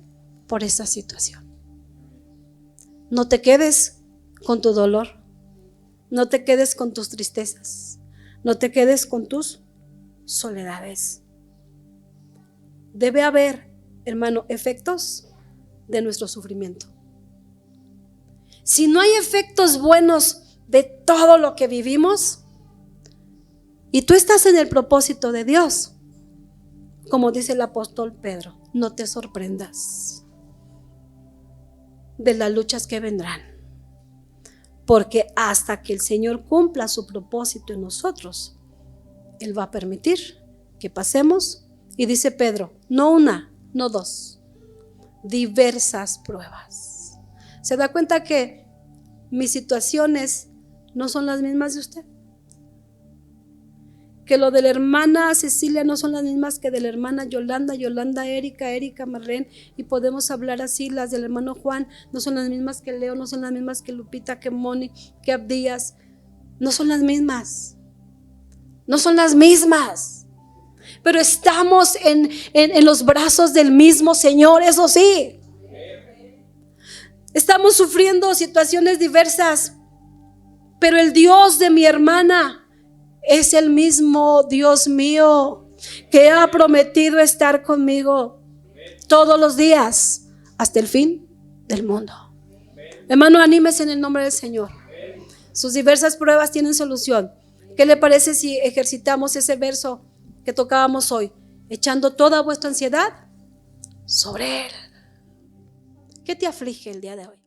por esa situación. No te quedes con tu dolor, no te quedes con tus tristezas, no te quedes con tus soledades. Debe haber, hermano, efectos de nuestro sufrimiento. Si no hay efectos buenos de todo lo que vivimos y tú estás en el propósito de Dios, como dice el apóstol Pedro, no te sorprendas de las luchas que vendrán, porque hasta que el Señor cumpla su propósito en nosotros, Él va a permitir que pasemos, y dice Pedro, no una, no dos, diversas pruebas. ¿Se da cuenta que mis situaciones no son las mismas de usted? Que lo de la hermana Cecilia no son las mismas que de la hermana Yolanda, Erika, Marlene, y podemos hablar así. Las del hermano Juan no son las mismas que Leo, no son las mismas que Lupita, que Moni, que Abdías, no son las mismas. No son las mismas, pero estamos en los brazos del mismo Señor, eso sí. Estamos sufriendo situaciones diversas, pero el Dios de mi hermana es el mismo Dios mío, que ha prometido estar conmigo todos los días hasta el fin del mundo. Hermano, anímese en el nombre del Señor. Sus diversas pruebas tienen solución. ¿Qué le parece si ejercitamos ese verso que tocábamos hoy? Echando toda vuestra ansiedad sobre Él. ¿Qué te aflige el día de hoy?